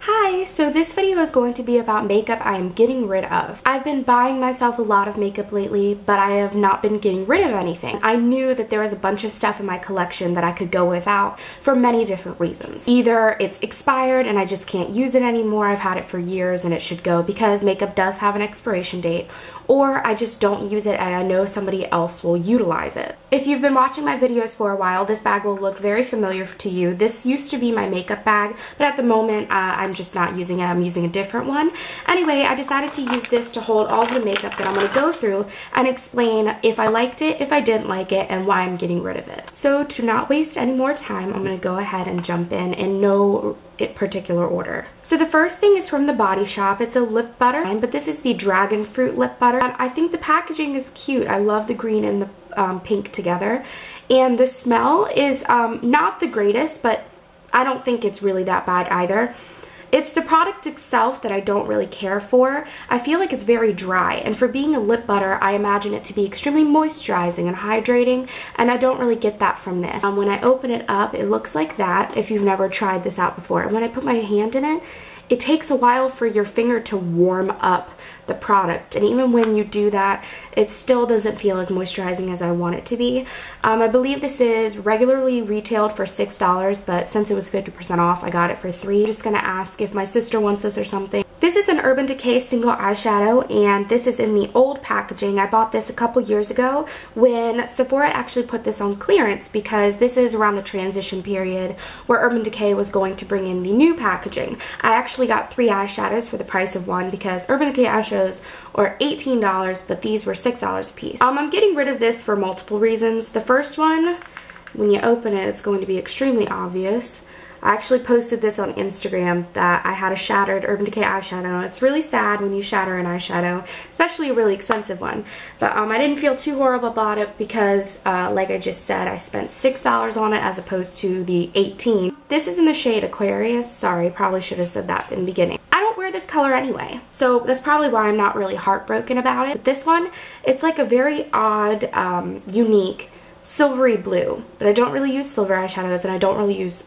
Hi, so this video is going to be about makeup I am getting rid of. I've been buying myself a lot of makeup lately, but I have not been getting rid of anything. I knew that there was a bunch of stuff in my collection that I could go without for many different reasons. Either it's expired and I just can't use it anymore, I've had it for years and it should go because makeup does have an expiration date, or I just don't use it and I know somebody else will utilize it. If you've been watching my videos for a while, this bag will look very familiar to you. This used to be my makeup bag, but at the moment I'm just not using it. I'm using a different one. Anyway, I decided to use this to hold all the makeup that I'm going to go through and explain if I liked it, if I didn't like it, and why I'm getting rid of it. So to not waste any more time, I'm going to go ahead and jump in no particular order. So the first thing is from the Body Shop. It's a lip butter, but this is the Dragon Fruit lip butter. I think the packaging is cute. I love the green and the pink together. And the smell is not the greatest, but I don't think it's really that bad either. It's the product itself that I don't really care for. I feel like it's very dry, and for being a lip butter, I imagine it to be extremely moisturizing and hydrating, and I don't really get that from this. When I open it up, it looks like that, if you've never tried this out before. And when I put my hand in it, it takes a while for your finger to warm up the product, and even when you do that, it still doesn't feel as moisturizing as I want it to be. I believe this is regularly retailed for $6, but since it was 50% off, I got it for $3. I'm just gonna ask if my sister wants this or something. This is an Urban Decay single eyeshadow, and this is in the old packaging. I bought this a couple years ago when Sephora actually put this on clearance, because this is around the transition period where Urban Decay was going to bring in the new packaging. I actually got 3 eyeshadows for the price of one because Urban Decay eyeshadows are $18, but these were $6 a piece. I'm getting rid of this for multiple reasons. The first one, when you open it, it's going to be extremely obvious. I actually posted this on Instagram that I had a shattered Urban Decay eyeshadow. It's really sad when you shatter an eyeshadow, especially a really expensive one. But I didn't feel too horrible about it because, like I just said, I spent $6 on it as opposed to the $18. This is in the shade Aquarius. Sorry, probably should have said that in the beginning. I don't wear this color anyway, so that's probably why I'm not really heartbroken about it. But this one, it's like a very odd, unique silvery blue. But I don't really use silver eyeshadows, and I don't really use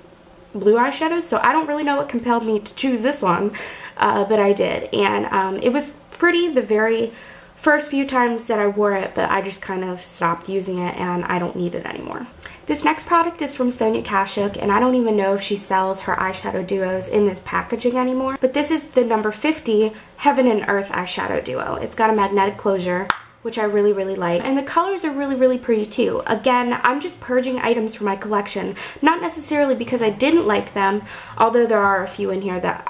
blue eyeshadows, so I don't really know what compelled me to choose this one, but I did. And it was pretty the very first few times that I wore it, but I just kind of stopped using it and I don't need it anymore. This next product is from Sonia Kashuk, and I don't even know if she sells her eyeshadow duos in this packaging anymore, but this is the number 50 Heaven and Earth eyeshadow duo. It's got a magnetic closure, which I really, really like. And the colors are really, really pretty too. Again, I'm just purging items from my collection, not necessarily because I didn't like them, although there are a few in here that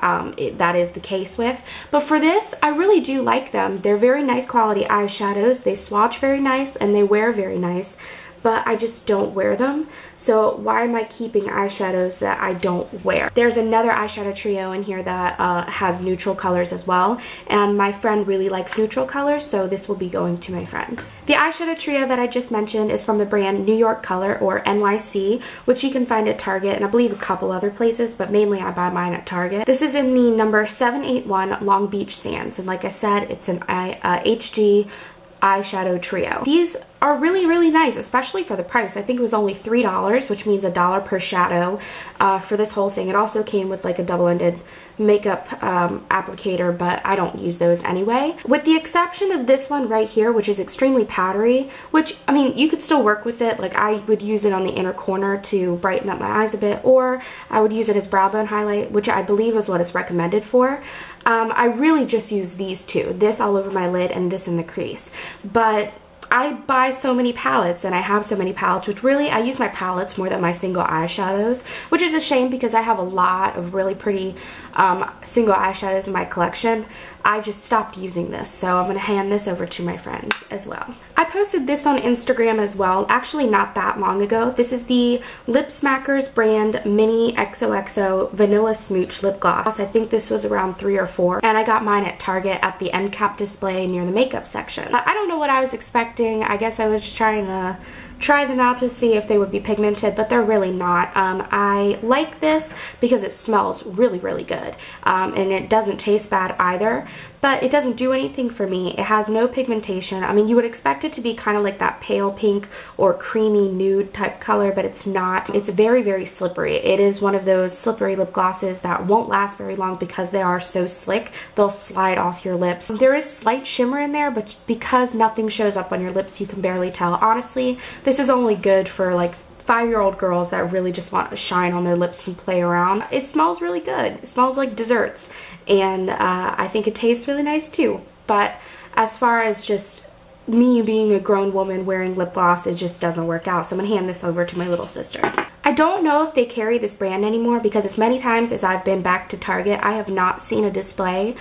that is the case with. But for this, I really do like them. They're very nice quality eyeshadows. They swatch very nice and they wear very nice, but I just don't wear them. So why am I keeping eyeshadows that I don't wear? There's another eyeshadow trio in here that has neutral colors as well, and my friend really likes neutral colors, so this will be going to my friend. The eyeshadow trio that I just mentioned is from the brand New York Color, or NYC, which you can find at Target and I believe a couple other places, but mainly I buy mine at Target. This is in the number 781 Long Beach Sands, and like I said, it's an HG eyeshadow trio. These are really, really nice, especially for the price. I think it was only $3, which means $1 per shadow for this whole thing. It also came with like a double-ended makeup applicator, but I don't use those anyway. With the exception of this one right here, which is extremely powdery, which, I mean, you could still work with it. Like, I would use it on the inner corner to brighten up my eyes a bit, or I would use it as brow bone highlight, which I believe is what it's recommended for. I really just use these two, this all over my lid and this in the crease. But I buy so many palettes and I have so many palettes, which really, I use my palettes more than my single eyeshadows, which is a shame because I have a lot of really pretty single eyeshadows in my collection. I just stopped using this, so I'm going to hand this over to my friend as well. I posted this on Instagram as well, actually not that long ago. This is the Lip Smackers brand Mini XOXO Vanilla Smooch Lip Gloss. I think this was around $3 or $4, and I got mine at Target at the end cap display near the makeup section. I don't know what I was expecting. I guess I was just trying to try them out to see if they would be pigmented, but they're really not. I like this because it smells really, really good, and it doesn't taste bad either, but it doesn't do anything for me. It has no pigmentation. I mean, you would expect it to be kind of like that pale pink or creamy nude type color, but it's not. It's very, very slippery. It is one of those slippery lip glosses that won't last very long because they are so slick. They'll slide off your lips. There is slight shimmer in there, but because nothing shows up on your lips, you can barely tell. Honestly, this is only good for like 5-year-old girls that really just want a shine on their lips and play around. It smells really good. It smells like desserts, and I think it tastes really nice too. But as far as just me being a grown woman wearing lip gloss, it just doesn't work out. So I'm gonna hand this over to my little sister. I don't know if they carry this brand anymore because as many times as I've been back to Target, I have not seen a display.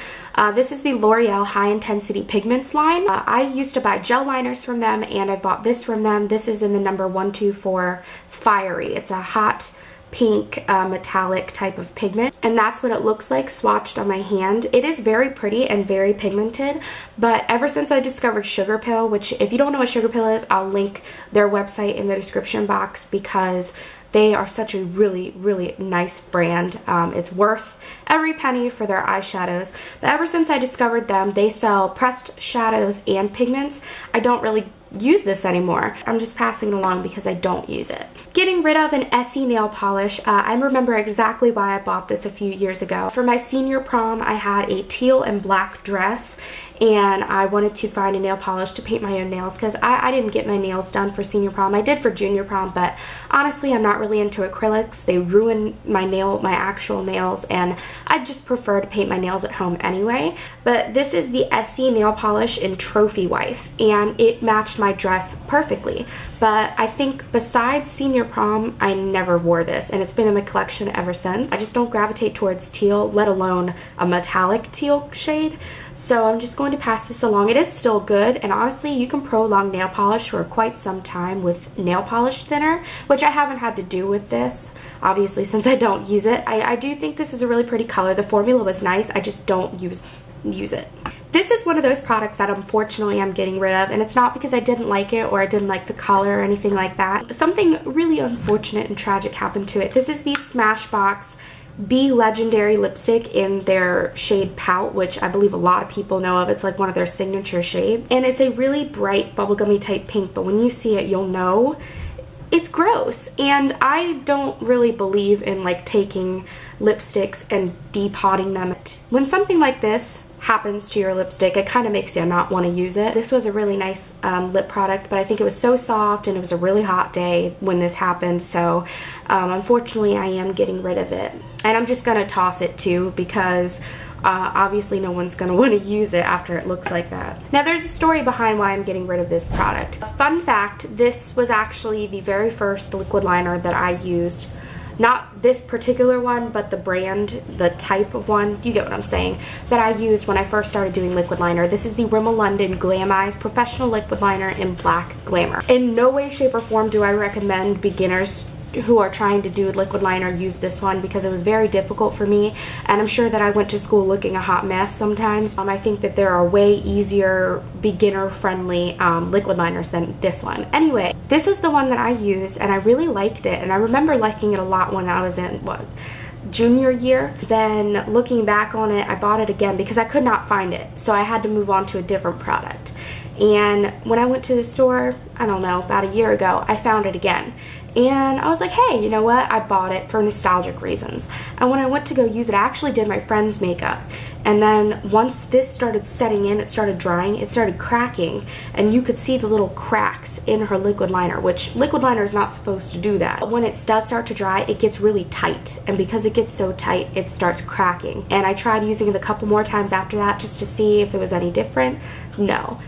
This is the L'Oreal High Intensity Pigments line. I used to buy gel liners from them, and I bought this from them. This is in the number 124 Fiery. It's a hot pink metallic type of pigment, and that's what it looks like swatched on my hand. It is very pretty and very pigmented, but ever since I discovered Sugar Pill, which if you don't know what Sugar Pill is, I'll link their website in the description box because they are such a really, really nice brand. It's worth every penny for their eyeshadows. But ever since I discovered them, they sell pressed shadows and pigments. I don't really use this anymore. I'm just passing it along because I don't use it. Getting rid of an Essie nail polish. I remember exactly why I bought this a few years ago. For my senior prom, I had a teal and black dress, and I wanted to find a nail polish to paint my own nails because I didn't get my nails done for senior prom. I did for junior prom, but honestly, I'm not really into acrylics. They ruin my actual nails, and I just prefer to paint my nails at home anyway. But this is the Essie nail polish in Trophy Wife, and it matched my dress perfectly. But I think besides senior prom, I never wore this, and it's been in my collection ever since. I just don't gravitate towards teal, let alone a metallic teal shade. So I'm just going to pass this along. It is still good, and honestly, you can prolong nail polish for quite some time with nail polish thinner, which I haven't had to do with this, obviously, since I don't use it. I do think this is a really pretty color. The formula was nice. I just don't use it. This is one of those products that unfortunately I'm getting rid of, and it's not because I didn't like it or I didn't like the color or anything like that. Something really unfortunate and tragic happened to it. This is the Smashbox Be Legendary lipstick in their shade Pout, which I believe a lot of people know of. It's like one of their signature shades, and it's a really bright bubblegummy type pink, but when you see it, you'll know it's gross. And I don't really believe in like taking lipsticks and depotting them. When something like this happens to your lipstick, it kind of makes you not want to use it. This was a really nice lip product, but I think it was so soft and it was a really hot day when this happened, so unfortunately I am getting rid of it. And I'm just gonna toss it too because obviously no one's gonna want to use it after it looks like that. Now there's a story behind why I'm getting rid of this product. Fun fact, this was actually the very first liquid liner that I used. Not this particular one, but the brand, the type of one, you get what I'm saying, that I used when I first started doing liquid liner. This is the Rimmel London Glam Eyes Professional Liquid Liner in Black Glamour. In no way, shape, or form do I recommend beginners who are trying to do liquid liner use this one because it was very difficult for me, and I'm sure that I went to school looking a hot mess sometimes. I think that there are way easier beginner friendly liquid liners than this one. Anyway, this is the one that I used and I really liked it, and I remember liking it a lot when I was in junior year. Then looking back on it, I bought it again because I could not find it, so I had to move on to a different product. And when I went to the store, I don't know, about a year ago, I found it again. And I was like, hey, you know what? I bought it for nostalgic reasons. And when I went to go use it, I actually did my friend's makeup. And then once this started setting in, it started drying, it started cracking, and you could see the little cracks in her liquid liner, which liquid liner is not supposed to do that. But when it does start to dry, it gets really tight. And because it gets so tight, it starts cracking. And I tried using it a couple more times after that just to see if it was any different. No.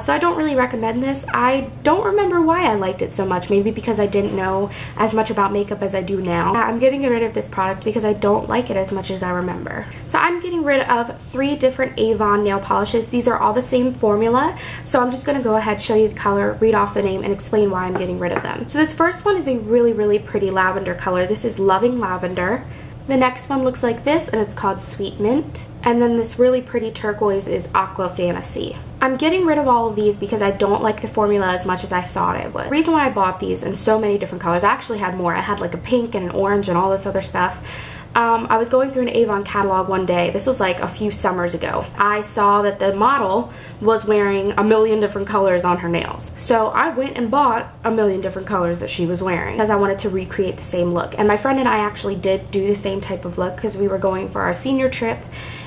So I don't really recommend this. I don't remember why I liked it so much. Maybe because I didn't know as much about makeup as I do now. I'm getting rid of this product because I don't like it as much as I remember. So I'm getting rid of 3 different Avon nail polishes. These are all the same formula. So I'm just going to go ahead, show you the color, read off the name, and explain why I'm getting rid of them. So this first one is a really, really pretty lavender color. This is Loving Lavender. The next one looks like this, and it's called Sweet Mint. And then this really pretty turquoise is Aqua Fantasy. I'm getting rid of all of these because I don't like the formula as much as I thought I would. The reason why I bought these in so many different colors, I actually had more. I had like a pink and an orange and all this other stuff. I was going through an Avon catalog one day. This was like a few summers ago. I saw that the model was wearing a million different colors on her nails. So I went and bought a million different colors that she was wearing because I wanted to recreate the same look. And my friend and I actually did do the same type of look because we were going for our senior trip,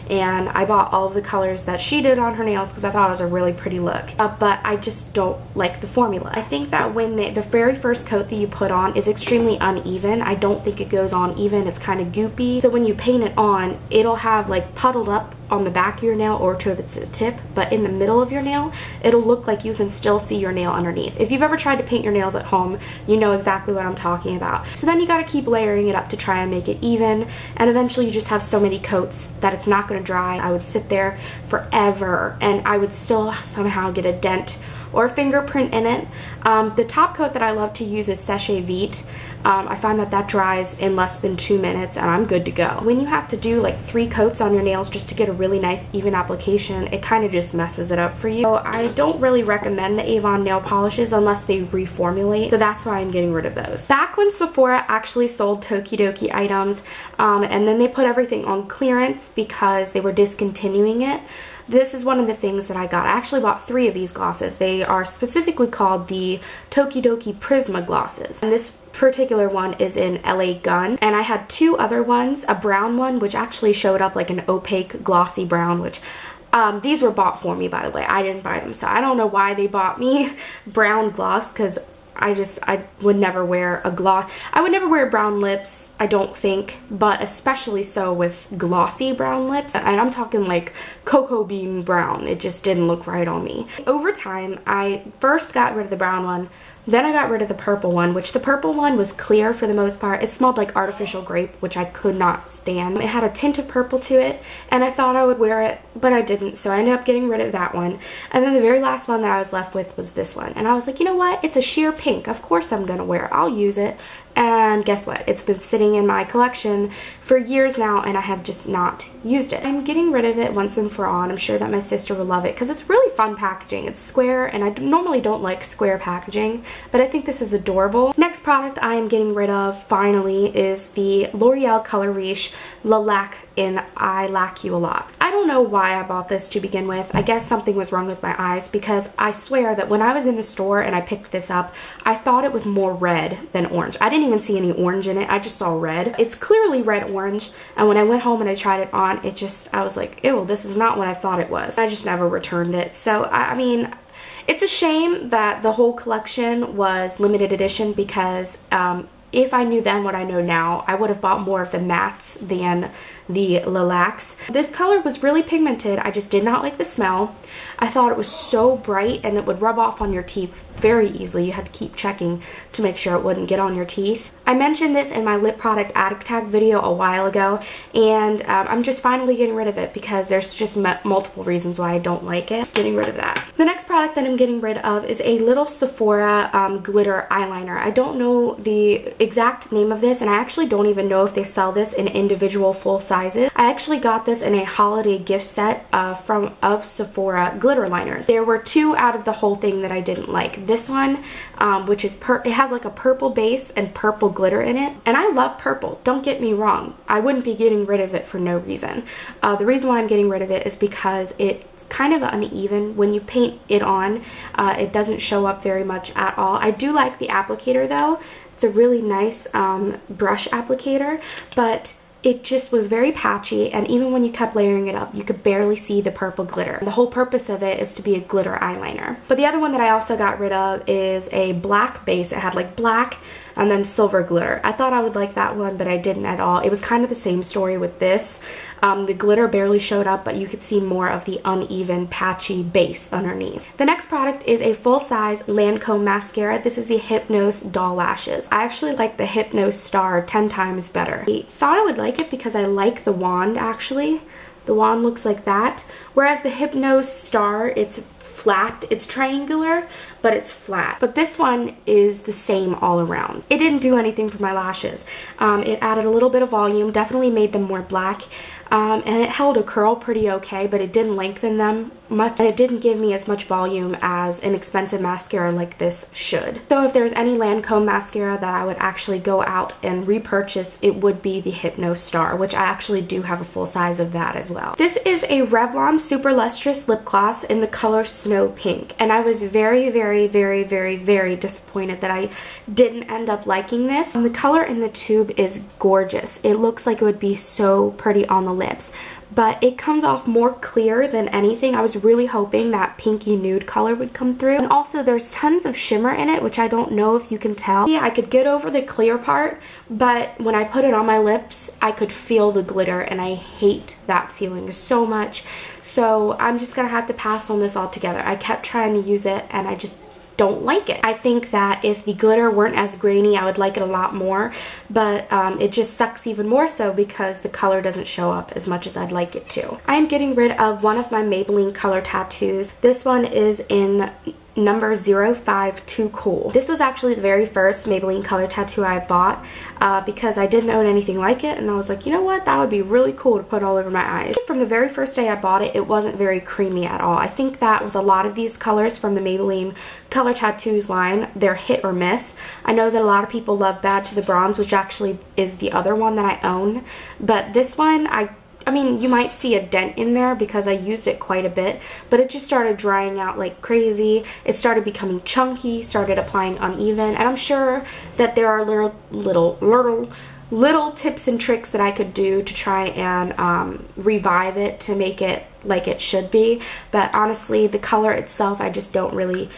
and I bought all of the colors that she did on her nails because I thought it was a really pretty look. But I just don't like the formula. I think that when the very first coat that you put on is extremely uneven. I don't think it goes on even. It's kind of goopy. So when you paint it on, it'll have like puddled up on the back of your nail or to the tip, but in the middle of your nail, it'll look like you can still see your nail underneath. If you've ever tried to paint your nails at home, you know exactly what I'm talking about. So then you gotta keep layering it up to try and make it even, and eventually you just have so many coats that it's not gonna dry. I would sit there forever and I would still somehow get a dent or a fingerprint in it. The top coat that I love to use is Séché Vite. I find that that dries in less than 2 minutes and I'm good to go. When you have to do like 3 coats on your nails just to get a really nice even application, it kind of just messes it up for you. So I don't really recommend the Avon nail polishes unless they reformulate, so that's why I'm getting rid of those. Back when Sephora actually sold Tokidoki items, and then they put everything on clearance because they were discontinuing it, this is one of the things that I got. I actually bought 3 of these glosses. They are specifically called the Tokidoki Prisma glosses. And this particular one is in LA Gun. And I had 2 other ones, a brown one, which actually showed up like an opaque glossy brown, which these were bought for me, by the way. I didn't buy them, so I don't know why they bought me brown gloss, because I would never wear a gloss. I would never wear brown lips, I don't think, but especially so with glossy brown lips. And I'm talking like cocoa bean brown. It just didn't look right on me. Over time, I first got rid of the brown one, then I got rid of the purple one, which the purple one was clear for the most part. It smelled like artificial grape, which I could not stand. It had a tint of purple to it, and I thought I would wear it, but I didn't, so I ended up getting rid of that one. And then the very last one that I was left with was this one. And I was like, you know what? It's a sheer pink. Of course I'm gonna wear it. I'll use it. And guess what? It's been sitting in my collection for years now, and I have just not used it. I'm getting rid of it once and for all, and I'm sure that my sister will love it because it's really fun packaging. It's square, and I normally don't like square packaging, but I think this is adorable. Next product I am getting rid of, finally, is the L'Oreal Color Riche Lilac in I Lack You A Lot. I don't know why I bought this to begin with. I guess something was wrong with my eyes, because I swear that when I was in the store and I picked this up, I thought it was more red than orange. I didn't even see any orange in it. I just saw red. It's clearly red orange, and when I went home and I tried it on, I was like, ew, this is not what I thought it was. I just never returned it. So I mean, it's a shame that the whole collection was limited edition, because if I knew then what I know now, I would have bought more of the mattes than the lilacs. This color was really pigmented. I just did not like the smell. I thought it was so bright and it would rub off on your teeth very easily. You had to keep checking to make sure it wouldn't get on your teeth. I mentioned this in my lip product addict tag video a while ago, and I'm just finally getting rid of it because there's just multiple reasons why I don't like it. Getting rid of that. The next product that I'm getting rid of is a little Sephora glitter eyeliner. I don't know the exact name of this, and I actually don't even know if they sell this in individual full sizes. I actually got this in a holiday gift set of Sephora glitter liners. There were 2 out of the whole thing that I didn't like. This one, which is it has like a purple base and purple glitter in it, and I love purple, don't get me wrong. I wouldn't be getting rid of it for no reason. The reason why I'm getting rid of it is because it's kind of uneven. When you paint it on, it doesn't show up very much at all. I do like the applicator though. It's a really nice brush applicator, but it just was very patchy, and even when you kept layering it up, you could barely see the purple glitter. The whole purpose of it is to be a glitter eyeliner. But the other one that I also got rid of is a black base. It had like black and then silver glitter. I thought I would like that one, but I didn't at all. It was kind of the same story with this. The glitter barely showed up, but you could see more of the uneven, patchy base underneath. The next product is a full-size Lancome mascara. This is the Hypnose Doll Lashes. I actually like the Hypnose Star 10 times better. I thought I would like it because I like the wand, actually. The wand looks like that. Whereas the Hypnose Star, it's flat. It's triangular, but it's flat. But this one is the same all around. It didn't do anything for my lashes. It added a little bit of volume, definitely made them more black. and it held a curl pretty okay, but it didn't lengthen them much, and it didn't give me as much volume as an expensive mascara like this should. So if there's any Lancome mascara that I would actually go out and repurchase, it would be the Hypno Star, which I actually do have a full size of that as well. This is a Revlon Super Lustrous Lip Gloss in the color Snow Pink, and I was very, very, very, very, very disappointed that I didn't end up liking this. The color in the tube is gorgeous. It looks like it would be so pretty on the lips, but it comes off more clear than anything. I was really hoping that pinky nude color would come through. And also there's tons of shimmer in it, which I don't know if you can tell. Yeah, I could get over the clear part, but when I put it on my lips, I could feel the glitter, and I hate that feeling so much. So I'm just gonna have to pass on this altogether. I kept trying to use it, and I just don't like it. I think that if the glitter weren't as grainy, I would like it a lot more, but it just sucks even more so because the color doesn't show up as much as I'd like it to. I am getting rid of one of my Maybelline color tattoos. This one is in number 05 Too Cool. This was actually the very first Maybelline color tattoo I bought because I didn't own anything like it, and I was like, you know what, that would be really cool to put all over my eyes. From the very first day I bought it, it wasn't very creamy at all. I think that with a lot of these colors from the Maybelline color tattoos line, they're hit or miss. I know that a lot of people love Bad to the Bronze, which actually is the other one that I own, but this one, I mean, you might see a dent in there because I used it quite a bit, but it just started drying out like crazy. It started becoming chunky, started applying uneven, and I'm sure that there are little tips and tricks that I could do to try and revive it to make it like it should be, but honestly the color itself I just don't really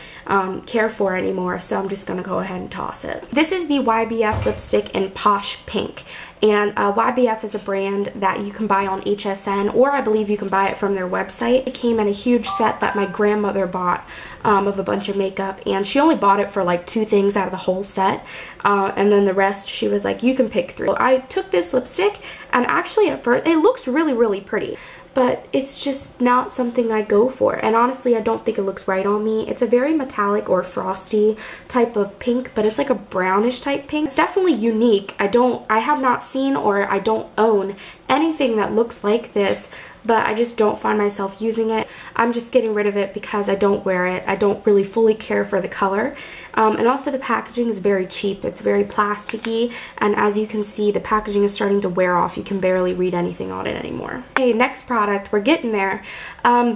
care for anymore, so I'm just gonna go ahead and toss it. This is the YBF lipstick in Posh Pink, and YBF is a brand that you can buy on HSN, or I believe you can buy it from their website. It came in a huge set that my grandmother bought of a bunch of makeup, and she only bought it for like 2 things out of the whole set, and then the rest she was like, you can pick through. So I took this lipstick, and actually at first it looks really, really pretty, but it's just not something I go for, and honestly I don't think it looks right on me. It's a very metallic or frosty type of pink, but it's like a brownish type pink. It's definitely unique. I have not seen, or I don't own anything that looks like this, but I just don't find myself using it. I'm just getting rid of it because I don't wear it. I don't really fully care for the color. And also the packaging is very cheap. It's very plasticky, and as you can see, the packaging is starting to wear off. You can barely read anything on it anymore. Okay, next product, we're getting there.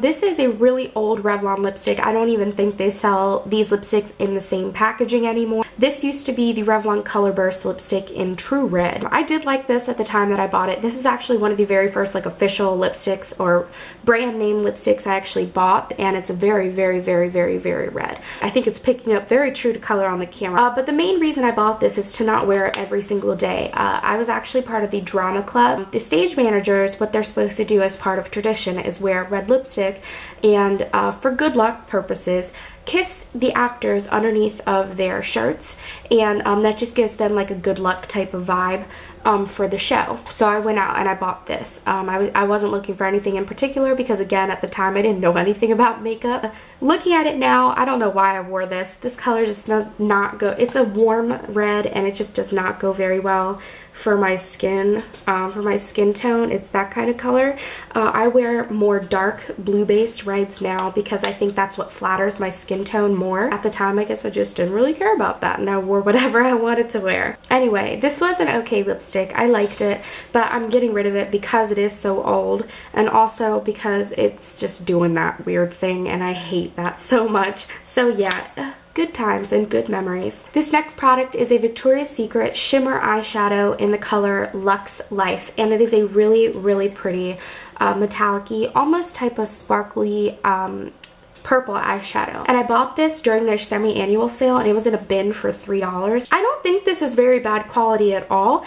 This is a really old Revlon lipstick. I don't even think they sell these lipsticks in the same packaging anymore. This used to be the Revlon Color Burst lipstick in True Red. I did like this at the time that I bought it. This is actually one of the very first like official lipsticks or brand name lipsticks I actually bought, and it's a very, very, very, very, very red. I think it's picking up very true to color on the camera. But the main reason I bought this is to not wear it every single day. I was actually part of the drama club. The stage managers, what they're supposed to do as part of tradition is wear red lipstick, and for good luck purposes, kiss the actors underneath of their shirts, and that just gives them like a good luck type of vibe for the show. So I went out and I bought this. I wasn't looking for anything in particular because, again, at the time I didn't know anything about makeup. Looking at it now, I don't know why I wore this. This color just does not go. It's a warm red, and it just does not go very well for my skin tone. It's that kind of color. I wear more dark blue based reds now because I think that's what flatters my skin tone more. At the time, I guess I just didn't really care about that, and I wore whatever I wanted to wear. Anyway, this was an okay lipstick. I liked it, but I'm getting rid of it because it is so old, and also because it's just doing that weird thing, and I hate that so much. So yeah, good times and good memories. This next product is a Victoria's Secret shimmer eyeshadow in the color Luxe Life, and it is a really, really pretty metallic-y, almost type of sparkly purple eyeshadow. And I bought this during their semi-annual sale, and it was in a bin for $3. I don't think this is very bad quality at all.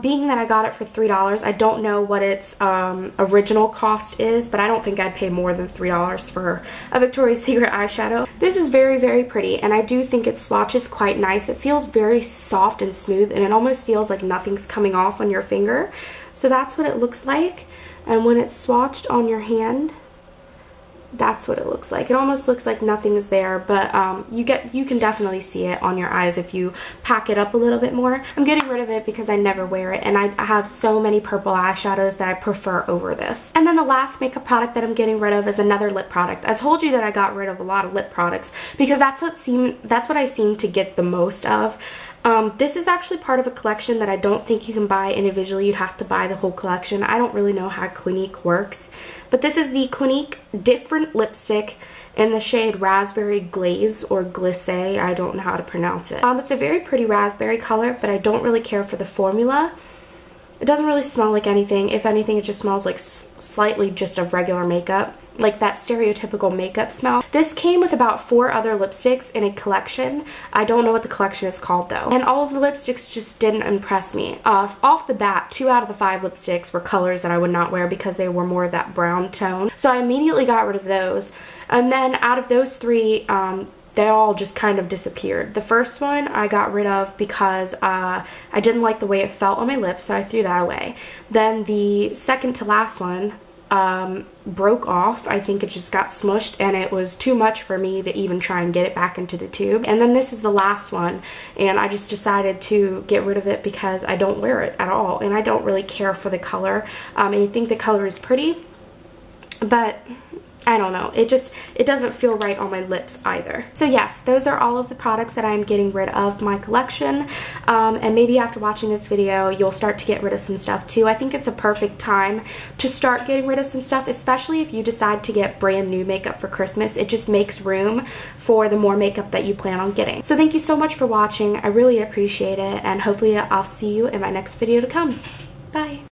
Being that I got it for $3, I don't know what its original cost is, but I don't think I'd pay more than $3 for a Victoria's Secret eyeshadow. This is very, very pretty, and I do think it swatches quite nice. It feels very soft and smooth, and it almost feels like nothing's coming off on your finger. So that's what it looks like, and when it's swatched on your hand, That's what it looks like. It almost looks like nothing's there, but you can definitely see it on your eyes if you pack it up a little bit more. I'm getting rid of it because I never wear it, and I have so many purple eyeshadows that I prefer over this. And then the last makeup product that I'm getting rid of is another lip product. I told you that I got rid of a lot of lip products because that's what I seem to get the most of. This is actually part of a collection that I don't think you can buy individually. You'd have to buy the whole collection. I don't really know how Clinique works, but this is the Clinique Different Lipstick in the shade Raspberry Glaze or Glisse. I don't know how to pronounce it. It's a very pretty raspberry color, but I don't really care for the formula. It doesn't really smell like anything. If anything, it just smells like slightly just of regular makeup, like that stereotypical makeup smell. This came with about 4 other lipsticks in a collection. I don't know what the collection is called though. And all of the lipsticks just didn't impress me. Off the bat, 2 out of the 5 lipsticks were colors that I would not wear because they were more of that brown tone. So I immediately got rid of those. And then out of those 3, they all just kind of disappeared. The first one I got rid of because I didn't like the way it felt on my lips, so I threw that away. Then the second to last one broke off. I think it just got smushed and it was too much for me to even try and get it back into the tube. And then this is the last one, and I just decided to get rid of it because I don't wear it at all and I don't really care for the color. I think the color is pretty, but I don't know, it doesn't feel right on my lips either. So yes, those are all of the products that I'm getting rid of my collection, and maybe after watching this video you'll start to get rid of some stuff too. I think it's a perfect time to start getting rid of some stuff, especially if you decide to get brand new makeup for Christmas. It just makes room for the more makeup that you plan on getting. So thank you so much for watching. I really appreciate it, and hopefully I'll see you in my next video to come. Bye.